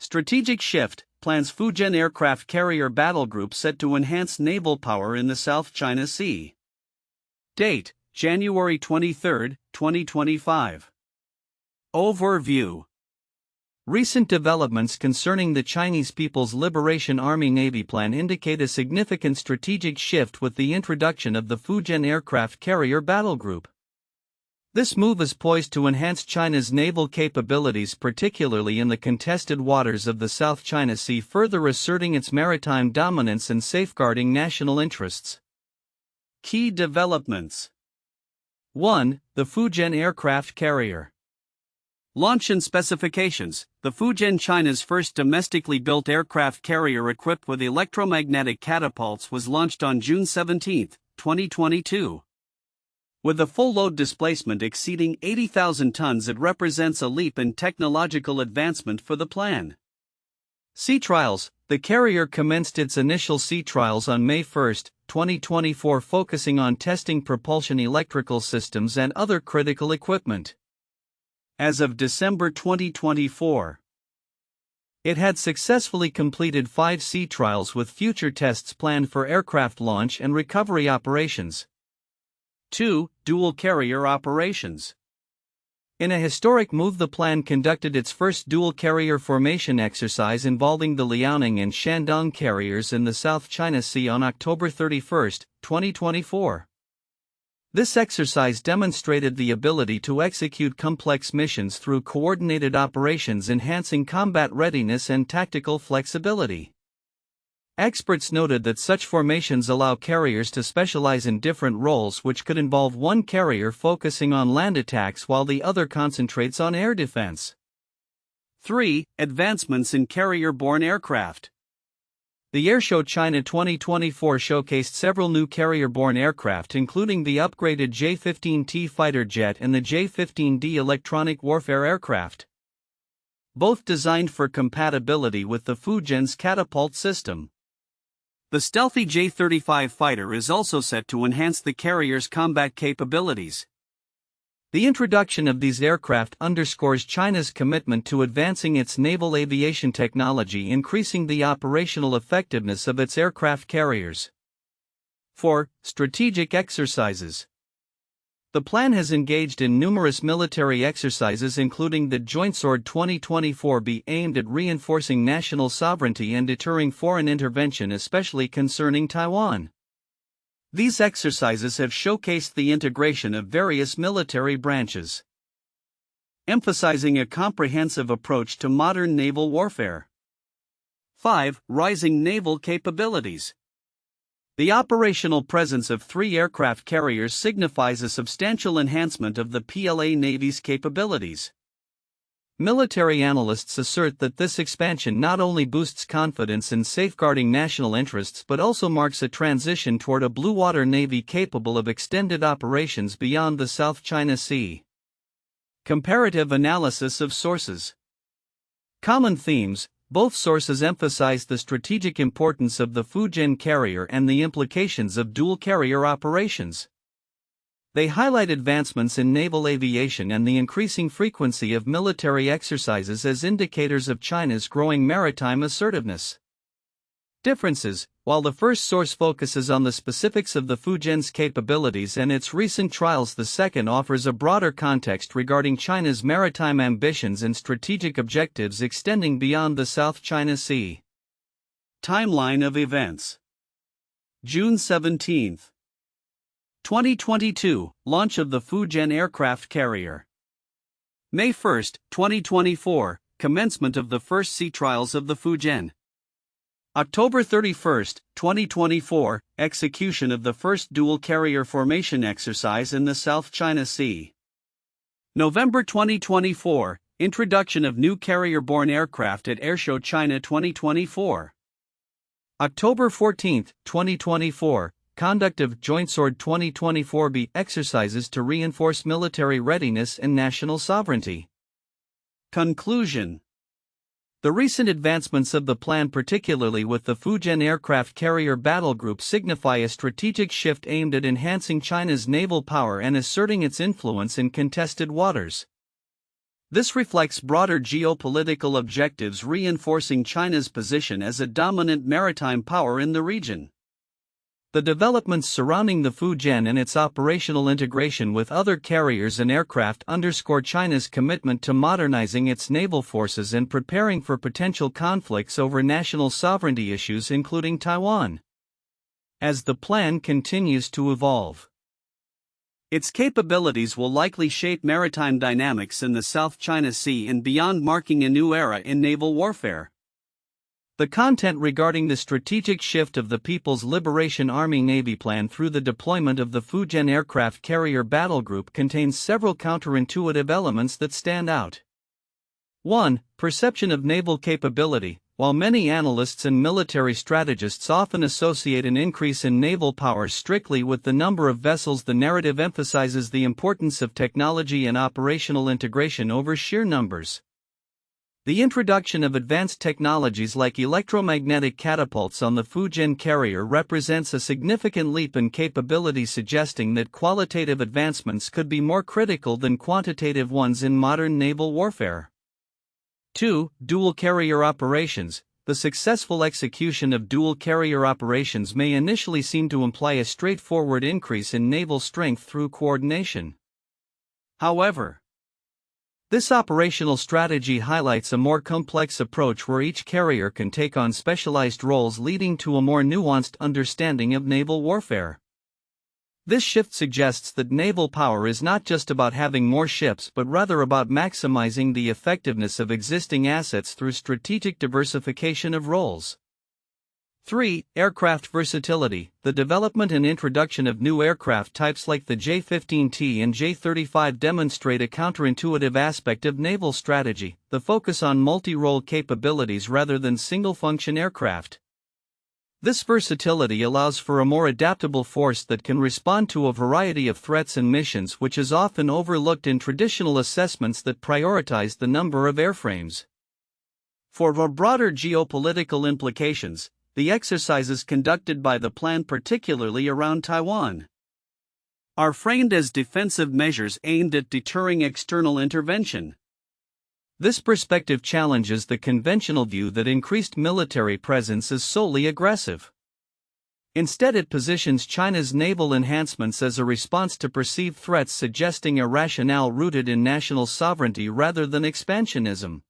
Strategic shift, plans Fujian aircraft carrier battle group set to enhance naval power in the South China Sea. Date, January 23, 2025. Overview. Recent developments concerning the Chinese People's Liberation Army Navy plan indicate a significant strategic shift with the introduction of the Fujian aircraft carrier battle group. This move is poised to enhance China's naval capabilities, particularly in the contested waters of the South China Sea, further asserting its maritime dominance and safeguarding national interests. Key developments. 1. The Fujian aircraft carrier. Launch and specifications. The Fujian, China's first domestically built aircraft carrier equipped with electromagnetic catapults, was launched on June 17, 2022. With a full load displacement exceeding 80,000 tons, it represents a leap in technological advancement for the plan. Sea trials. The carrier commenced its initial sea trials on May 1, 2024, focusing on testing propulsion, electrical systems, and other critical equipment. As of December 2024, it had successfully completed 5 sea trials with future tests planned for aircraft launch and recovery operations. 2. Dual carrier operations. In a historic move, the plan conducted its first dual carrier formation exercise involving the Liaoning and Shandong carriers in the South China Sea on October 31, 2024. This exercise demonstrated the ability to execute complex missions through coordinated operations, enhancing combat readiness and tactical flexibility. Experts noted that such formations allow carriers to specialize in different roles, which could involve one carrier focusing on land attacks while the other concentrates on air defense. 3. Advancements in carrier-borne aircraft. The Airshow China 2024 showcased several new carrier-borne aircraft, including the upgraded J-15T fighter jet and the J-15D electronic warfare aircraft, both designed for compatibility with the Fujian's catapult system. The stealthy J-35 fighter is also set to enhance the carrier's combat capabilities. The introduction of these aircraft underscores China's commitment to advancing its naval aviation technology, increasing the operational effectiveness of its aircraft carriers. 4. Strategic exercises. The plan has engaged in numerous military exercises, including the Joint Sword 2024B, aimed at reinforcing national sovereignty and deterring foreign intervention, especially concerning Taiwan. These exercises have showcased the integration of various military branches, emphasizing a comprehensive approach to modern naval warfare. 5. Rising naval capabilities. The operational presence of 3 aircraft carriers signifies a substantial enhancement of the PLA Navy's capabilities. Military analysts assert that this expansion not only boosts confidence in safeguarding national interests but also marks a transition toward a blue water navy capable of extended operations beyond the South China Sea. Comparative analysis of sources. Common themes. Both sources emphasize the strategic importance of the Fujian carrier and the implications of dual carrier operations. They highlight advancements in naval aviation and the increasing frequency of military exercises as indicators of China's growing maritime assertiveness. Differences. While the first source focuses on the specifics of the Fujian's capabilities and its recent trials, the second offers a broader context regarding China's maritime ambitions and strategic objectives extending beyond the South China Sea. Timeline of events. June 17, 2022, launch of the Fujian aircraft carrier. May 1, 2024, commencement of the first sea trials of the Fujian. October 31, 2024, execution of the first dual carrier formation exercise in the South China Sea. November 2024, introduction of new carrier-borne aircraft at Airshow China 2024. October 14, 2024, conduct of Joint Sword 2024B exercises to reinforce military readiness and national sovereignty. Conclusion. The recent advancements of the plan, particularly with the Fujian aircraft carrier battle group, signify a strategic shift aimed at enhancing China's naval power and asserting its influence in contested waters. This reflects broader geopolitical objectives, reinforcing China's position as a dominant maritime power in the region. The developments surrounding the Fujian and its operational integration with other carriers and aircraft underscore China's commitment to modernizing its naval forces and preparing for potential conflicts over national sovereignty issues, including Taiwan. As the plan continues to evolve, its capabilities will likely shape maritime dynamics in the South China Sea and beyond, marking a new era in naval warfare. The content regarding the strategic shift of the People's Liberation Army Navy plan through the deployment of the Fujian Aircraft Carrier Battle Group contains several counterintuitive elements that stand out. 1. Perception of naval capability. While many analysts and military strategists often associate an increase in naval power strictly with the number of vessels, the narrative emphasizes the importance of technology and operational integration over sheer numbers. The introduction of advanced technologies like electromagnetic catapults on the Fujian carrier represents a significant leap in capability, suggesting that qualitative advancements could be more critical than quantitative ones in modern naval warfare. 2. Dual carrier operations. The successful execution of dual carrier operations may initially seem to imply a straightforward increase in naval strength through coordination. However, this operational strategy highlights a more complex approach where each carrier can take on specialized roles, leading to a more nuanced understanding of naval warfare. This shift suggests that naval power is not just about having more ships but rather about maximizing the effectiveness of existing assets through strategic diversification of roles. 3. Aircraft versatility. The development and introduction of new aircraft types like the J-15T and J-35 demonstrate a counterintuitive aspect of naval strategy, the focus on multi-role capabilities rather than single-function aircraft. This versatility allows for a more adaptable force that can respond to a variety of threats and missions, which is often overlooked in traditional assessments that prioritize the number of airframes. For broader geopolitical implications, the exercises conducted by the plan, particularly around Taiwan, are framed as defensive measures aimed at deterring external intervention. This perspective challenges the conventional view that increased military presence is solely aggressive. Instead, it positions China's naval enhancements as a response to perceived threats, suggesting a rationale rooted in national sovereignty rather than expansionism.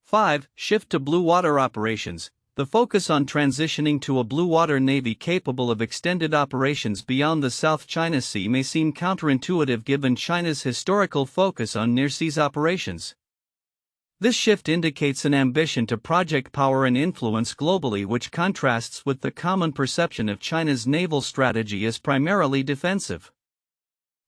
5. Shift to blue water operations. The focus on transitioning to a blue water navy capable of extended operations beyond the South China Sea may seem counterintuitive given China's historical focus on near-seas operations. This shift indicates an ambition to project power and influence globally, which contrasts with the common perception of China's naval strategy as primarily defensive.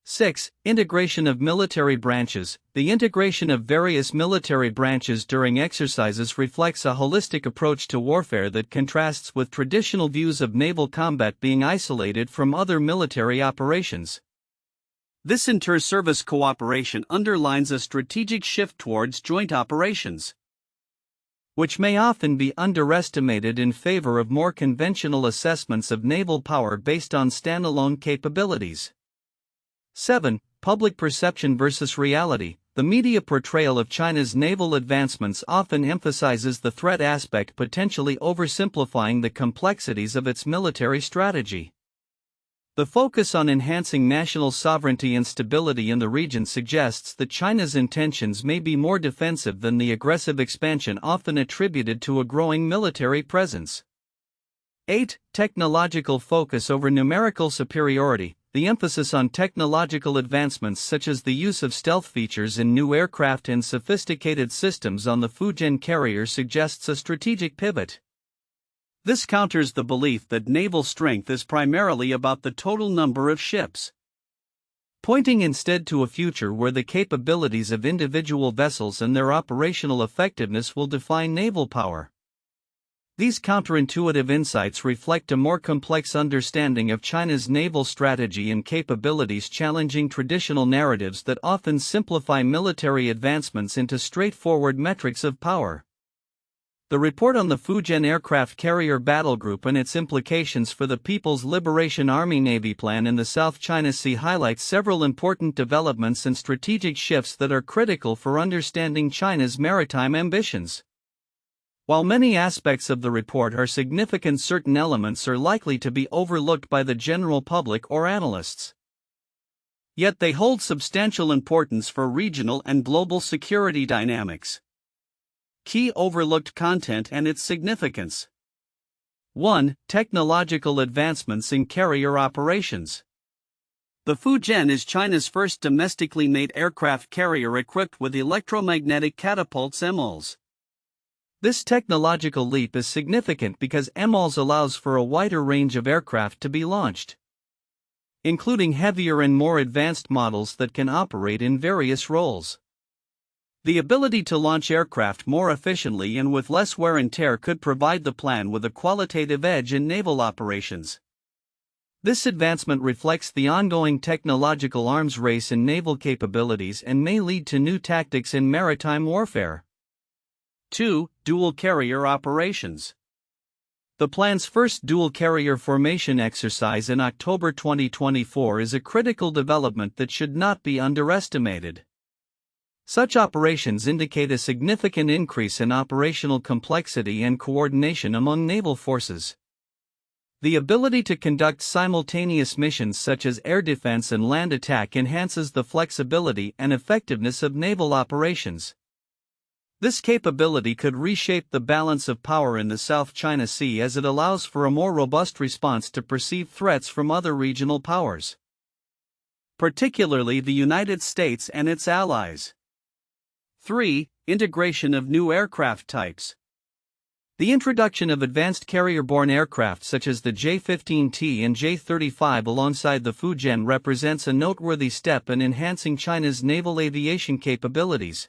6. Integration of military branches. The integration of various military branches during exercises reflects a holistic approach to warfare that contrasts with traditional views of naval combat being isolated from other military operations. This inter-service cooperation underlines a strategic shift towards joint operations, which may often be underestimated in favor of more conventional assessments of naval power based on standalone capabilities. 7. Public perception versus reality. The media portrayal of China's naval advancements often emphasizes the threat aspect, potentially oversimplifying the complexities of its military strategy. The focus on enhancing national sovereignty and stability in the region suggests that China's intentions may be more defensive than the aggressive expansion often attributed to a growing military presence. 8. Technological focus over numerical superiority. The emphasis on technological advancements such as the use of stealth features in new aircraft and sophisticated systems on the Fujian carrier suggests a strategic pivot. This counters the belief that naval strength is primarily about the total number of ships, pointing instead to a future where the capabilities of individual vessels and their operational effectiveness will define naval power. These counterintuitive insights reflect a more complex understanding of China's naval strategy and capabilities, challenging traditional narratives that often simplify military advancements into straightforward metrics of power. The report on the Fujian aircraft carrier battle group and its implications for the People's Liberation Army Navy plan in the South China Sea highlights several important developments and strategic shifts that are critical for understanding China's maritime ambitions. While many aspects of the report are significant, certain elements are likely to be overlooked by the general public or analysts. Yet they hold substantial importance for regional and global security dynamics. Key overlooked content and its significance. 1. Technological advancements in carrier operations. The Fujian is China's first domestically made aircraft carrier equipped with electromagnetic catapults (EMALs). This technological leap is significant because EMALs allows for a wider range of aircraft to be launched, including heavier and more advanced models that can operate in various roles. The ability to launch aircraft more efficiently and with less wear and tear could provide the plan with a qualitative edge in naval operations. This advancement reflects the ongoing technological arms race in naval capabilities and may lead to new tactics in maritime warfare. 2. Dual carrier operations. The plan's first dual carrier formation exercise in October 2024 is a critical development that should not be underestimated. Such operations indicate a significant increase in operational complexity and coordination among naval forces. The ability to conduct simultaneous missions such as air defense and land attack enhances the flexibility and effectiveness of naval operations. This capability could reshape the balance of power in the South China Sea as it allows for a more robust response to perceived threats from other regional powers, particularly the United States and its allies. 3. Integration of new aircraft types. The introduction of advanced carrier-borne aircraft such as the J-15T and J-35 alongside the Fujian represents a noteworthy step in enhancing China's naval aviation capabilities.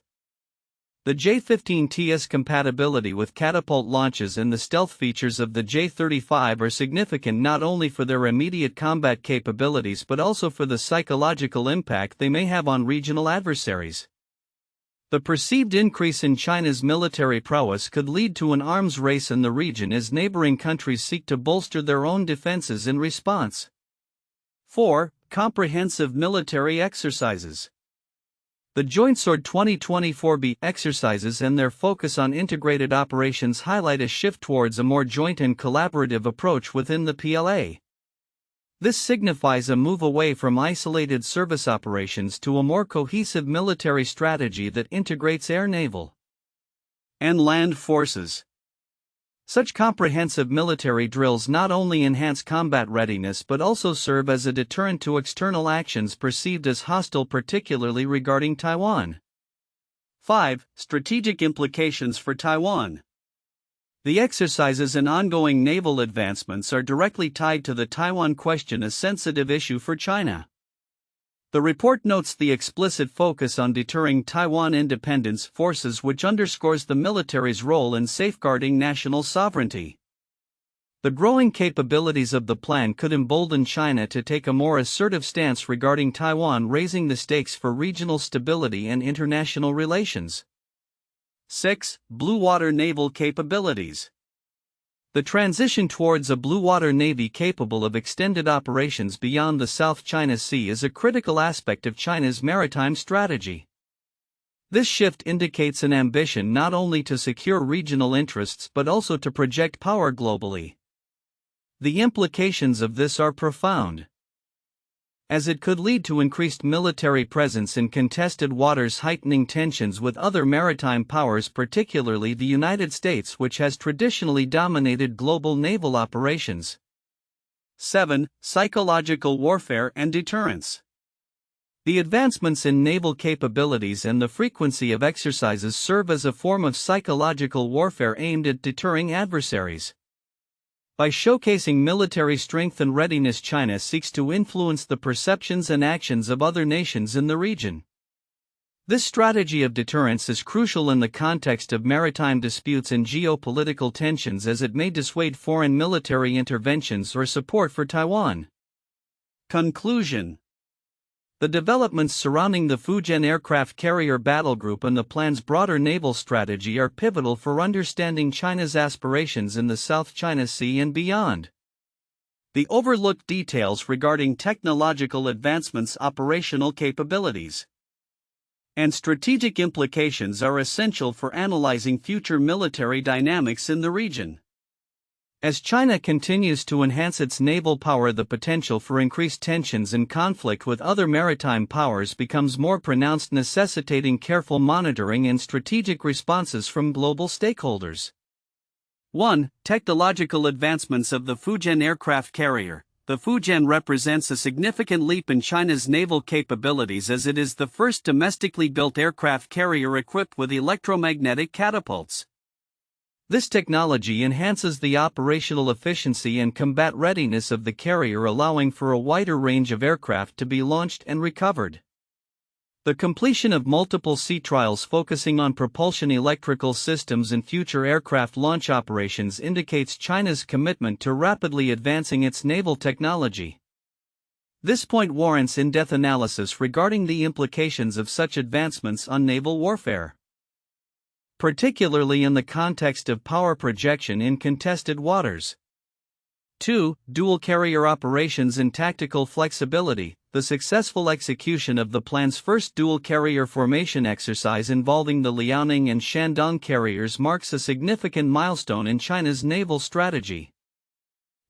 The J-15T's compatibility with catapult launches and the stealth features of the J-35 are significant not only for their immediate combat capabilities but also for the psychological impact they may have on regional adversaries. The perceived increase in China's military prowess could lead to an arms race in the region as neighboring countries seek to bolster their own defenses in response. 4. Comprehensive military exercises. The Joint Sword 2024B exercises and their focus on integrated operations highlight a shift towards a more joint and collaborative approach within the PLA. This signifies a move away from isolated service operations to a more cohesive military strategy that integrates air, naval, and land forces. Such comprehensive military drills not only enhance combat readiness but also serve as a deterrent to external actions perceived as hostile, particularly regarding Taiwan. 5. Strategic implications for Taiwan. The exercises and ongoing naval advancements are directly tied to the Taiwan question, a sensitive issue for China. The report notes the explicit focus on deterring Taiwan independence forces, which underscores the military's role in safeguarding national sovereignty. The growing capabilities of the plan could embolden China to take a more assertive stance regarding Taiwan, raising the stakes for regional stability and international relations. 6. Blue water naval capabilities. The transition towards a blue water navy capable of extended operations beyond the South China Sea is a critical aspect of China's maritime strategy. This shift indicates an ambition not only to secure regional interests but also to project power globally. The implications of this are profound, as it could lead to increased military presence in contested waters, heightening tensions with other maritime powers, particularly the United States, which has traditionally dominated global naval operations. 7. Psychological warfare and deterrence. The advancements in naval capabilities and the frequency of exercises serve as a form of psychological warfare aimed at deterring adversaries. By showcasing military strength and readiness, China seeks to influence the perceptions and actions of other nations in the region. This strategy of deterrence is crucial in the context of maritime disputes and geopolitical tensions, as it may dissuade foreign military interventions or support for Taiwan. Conclusion. The developments surrounding the Fujian aircraft carrier battle group and the plan's broader naval strategy are pivotal for understanding China's aspirations in the South China Sea and beyond. The overlooked details regarding technological advancements, operational capabilities, and strategic implications are essential for analyzing future military dynamics in the region. As China continues to enhance its naval power, the potential for increased tensions and conflict with other maritime powers becomes more pronounced, necessitating careful monitoring and strategic responses from global stakeholders. 1. Technological advancements of the Fujian aircraft carrier. The Fujian represents a significant leap in China's naval capabilities, as it is the first domestically built aircraft carrier equipped with electromagnetic catapults. This technology enhances the operational efficiency and combat readiness of the carrier, allowing for a wider range of aircraft to be launched and recovered. The completion of multiple sea trials focusing on propulsion electrical systems and future aircraft launch operations indicates China's commitment to rapidly advancing its naval technology. This point warrants in-depth analysis regarding the implications of such advancements on naval warfare, particularly in the context of power projection in contested waters. 2. Dual carrier operations and tactical flexibility. The successful execution of the plan's first dual carrier formation exercise involving the Liaoning and Shandong carriers marks a significant milestone in China's naval strategy.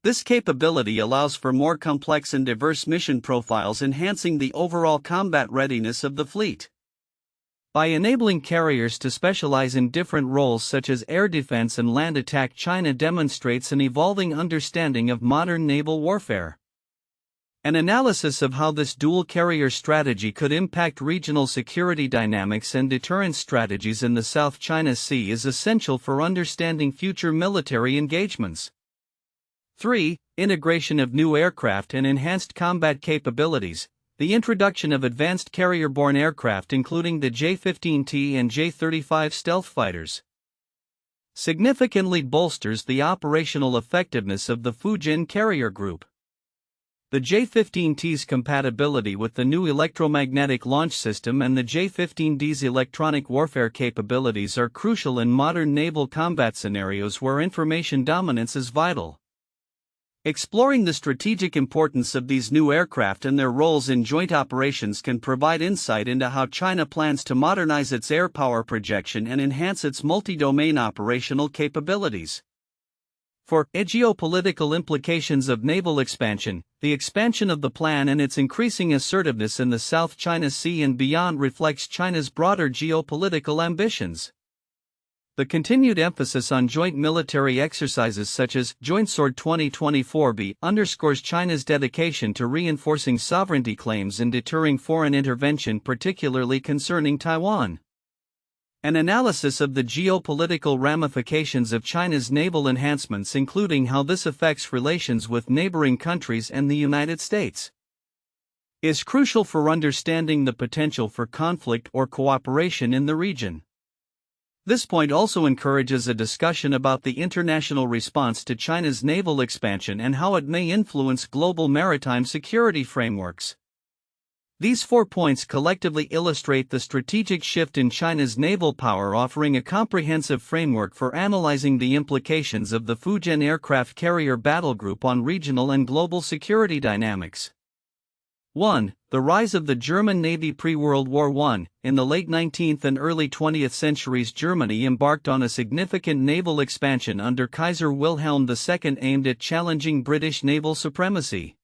This capability allows for more complex and diverse mission profiles, enhancing the overall combat readiness of the fleet. By enabling carriers to specialize in different roles such as air defense and land attack, China demonstrates an evolving understanding of modern naval warfare. An analysis of how this dual carrier strategy could impact regional security dynamics and deterrence strategies in the South China Sea is essential for understanding future military engagements. 3. Integration of new aircraft and enhanced combat capabilities. The introduction of advanced carrier-borne aircraft, including the J-15T and J-35 stealth fighters, significantly bolsters the operational effectiveness of the Fujian carrier group. The J-15T's compatibility with the new electromagnetic launch system and the J-15D's electronic warfare capabilities are crucial in modern naval combat scenarios where information dominance is vital. Exploring the strategic importance of these new aircraft and their roles in joint operations can provide insight into how China plans to modernize its air power projection and enhance its multi-domain operational capabilities. 4. Geopolitical implications of naval expansion. The expansion of the plan and its increasing assertiveness in the South China Sea and beyond reflects China's broader geopolitical ambitions. The continued emphasis on joint military exercises such as Joint Sword 2024B underscores China's dedication to reinforcing sovereignty claims and deterring foreign intervention, particularly concerning Taiwan. An analysis of the geopolitical ramifications of China's naval enhancements, including how this affects relations with neighboring countries and the United States, is crucial for understanding the potential for conflict or cooperation in the region. This point also encourages a discussion about the international response to China's naval expansion and how it may influence global maritime security frameworks. These 4 points collectively illustrate the strategic shift in China's naval power, offering a comprehensive framework for analyzing the implications of the Fujian aircraft carrier battle group on regional and global security dynamics. 1. The rise of the German Navy pre-World War I. In the late 19th and early 20th centuries, Germany embarked on a significant naval expansion under Kaiser Wilhelm II aimed at challenging British naval supremacy.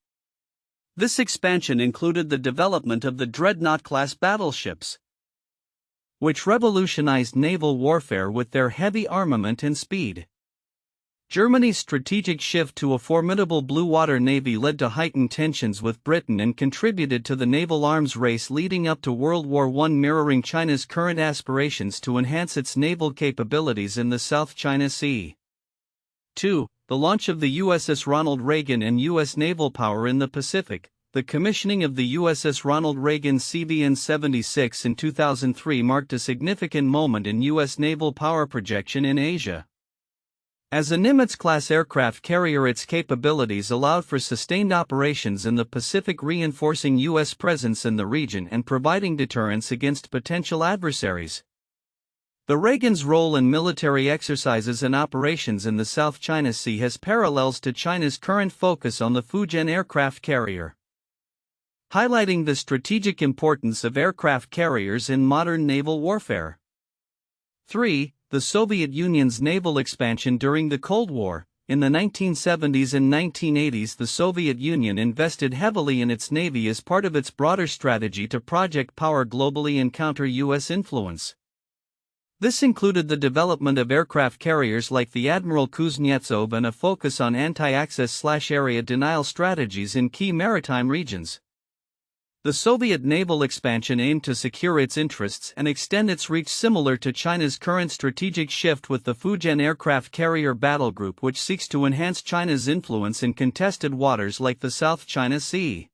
This expansion included the development of the Dreadnought-class battleships, which revolutionized naval warfare with their heavy armament and speed. Germany's strategic shift to a formidable blue water navy led to heightened tensions with Britain and contributed to the naval arms race leading up to World War I, mirroring China's current aspirations to enhance its naval capabilities in the South China Sea. 2. The launch of the USS Ronald Reagan and U.S. naval power in the Pacific. The commissioning of the USS Ronald Reagan CVN-76 in 2003 marked a significant moment in U.S. naval power projection in Asia. As a Nimitz-class aircraft carrier, its capabilities allowed for sustained operations in the Pacific, reinforcing U.S. presence in the region and providing deterrence against potential adversaries. The Reagan's role in military exercises and operations in the South China Sea has parallels to China's current focus on the Fujian aircraft carrier, highlighting the strategic importance of aircraft carriers in modern naval warfare. 3. The Soviet Union's naval expansion during the Cold War. In the 1970s and 1980s, the Soviet Union invested heavily in its navy as part of its broader strategy to project power globally and counter U.S. influence. This included the development of aircraft carriers like the Admiral Kuznetsov and a focus on anti-access/area denial strategies in key maritime regions. The Soviet naval expansion aimed to secure its interests and extend its reach, similar to China's current strategic shift with the Fujian aircraft carrier battle group, which seeks to enhance China's influence in contested waters like the South China Sea.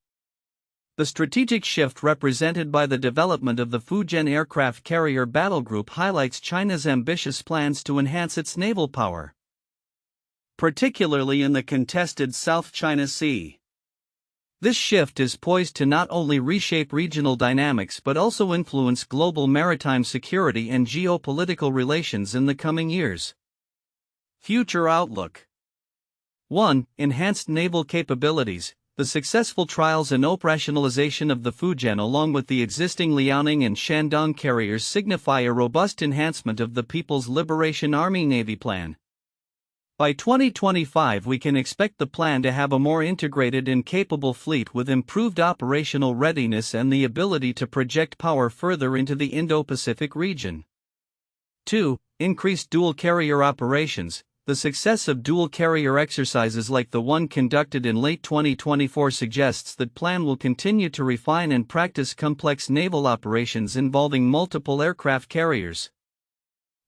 The strategic shift represented by the development of the Fujian aircraft carrier battle group highlights China's ambitious plans to enhance its naval power, particularly in the contested South China Sea. This shift is poised to not only reshape regional dynamics but also influence global maritime security and geopolitical relations in the coming years. Future outlook. 1. Enhanced naval capabilities. The successful trials and operationalization of the Fujian along with the existing Liaoning and Shandong carriers signify a robust enhancement of the People's Liberation Army Navy plan. By 2025, we can expect the plan to have a more integrated and capable fleet with improved operational readiness and the ability to project power further into the Indo-Pacific region. 2. Increased dual carrier operations. The success of dual carrier exercises like the one conducted in late 2024 suggests that plan will continue to refine and practice complex naval operations involving multiple aircraft carriers.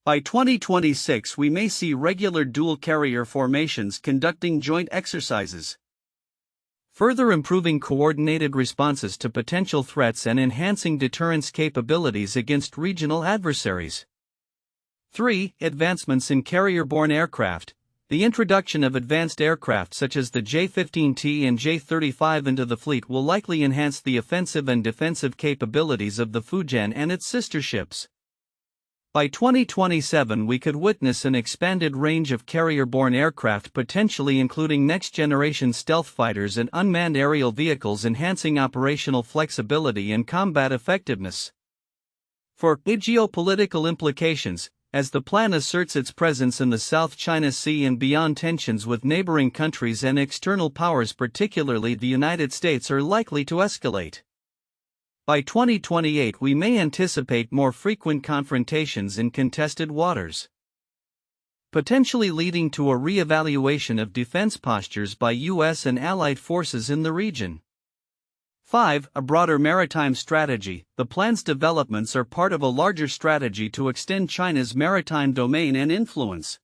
By 2026, we may see regular dual carrier formations conducting joint exercises, further improving coordinated responses to potential threats and enhancing deterrence capabilities against regional adversaries. 3. Advancements in carrier-borne aircraft. The introduction of advanced aircraft such as the J-15T and J-35 into the fleet will likely enhance the offensive and defensive capabilities of the Fujian and its sister ships. By 2027, we could witness an expanded range of carrier-borne aircraft, potentially including next-generation stealth fighters and unmanned aerial vehicles, enhancing operational flexibility and combat effectiveness. For geopolitical implications, as the plan asserts its presence in the South China Sea and beyond, tensions with neighboring countries and external powers, particularly the United States, are likely to escalate. By 2028, we may anticipate more frequent confrontations in contested waters, potentially leading to a re-evaluation of defense postures by U.S. and allied forces in the region. 5. A broader maritime strategy. The plan's developments are part of a larger strategy to extend China's maritime domain and influence.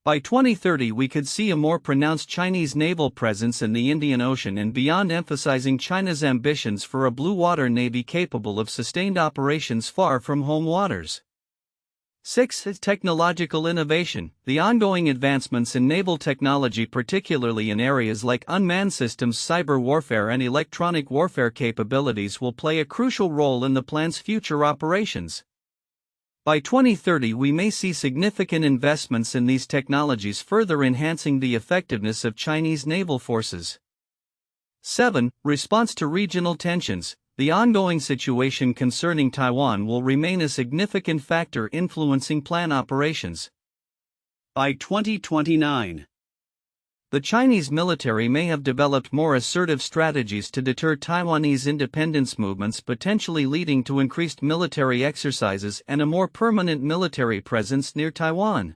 By 2030, we could see a more pronounced Chinese naval presence in the Indian Ocean and beyond, emphasizing China's ambitions for a blue water navy capable of sustained operations far from home waters. 6. Technological innovation. The ongoing advancements in naval technology, particularly in areas like unmanned systems, cyber warfare, and electronic warfare capabilities, will play a crucial role in the plan's future operations. By 2030, we may see significant investments in these technologies, further enhancing the effectiveness of Chinese naval forces. 7. Response to regional tensions. The ongoing situation concerning Taiwan will remain a significant factor influencing plan operations. By 2029, the Chinese military may have developed more assertive strategies to deter Taiwanese independence movements, potentially leading to increased military exercises and a more permanent military presence near Taiwan.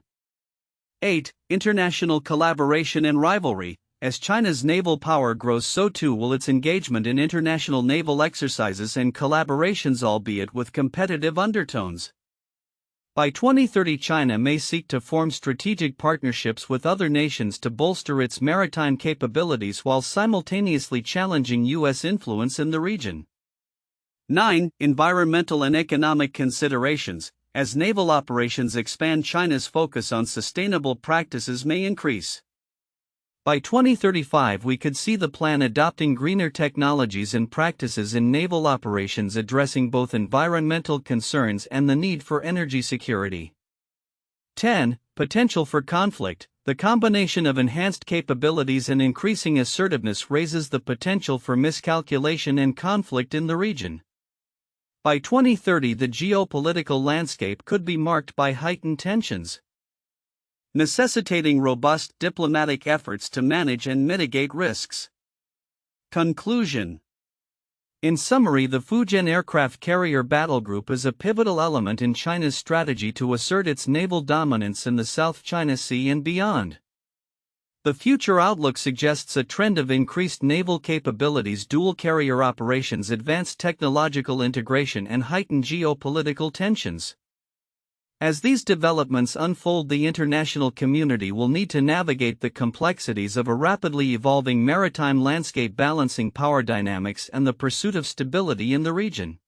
8. International collaboration and rivalry. As China's naval power grows, so too will its engagement in international naval exercises and collaborations, albeit with competitive undertones. By 2030, China may seek to form strategic partnerships with other nations to bolster its maritime capabilities while simultaneously challenging U.S. influence in the region. 9. Environmental and economic considerations. as naval operations expand, China's focus on sustainable practices may increase. By 2035, we could see the plan adopting greener technologies and practices in naval operations, addressing both environmental concerns and the need for energy security. 10. Potential for conflict. The combination of enhanced capabilities and increasing assertiveness raises the potential for miscalculation and conflict in the region. By 2030, the geopolitical landscape could be marked by heightened tensions, necessitating robust diplomatic efforts to manage and mitigate risks. Conclusion. In summary, the Fujian aircraft carrier battle group is a pivotal element in China's strategy to assert its naval dominance in the South China Sea and beyond. The future outlook suggests a trend of increased naval capabilities, dual carrier operations, advanced technological integration, and heightened geopolitical tensions. As these developments unfold, the international community will need to navigate the complexities of a rapidly evolving maritime landscape, balancing power dynamics and the pursuit of stability in the region.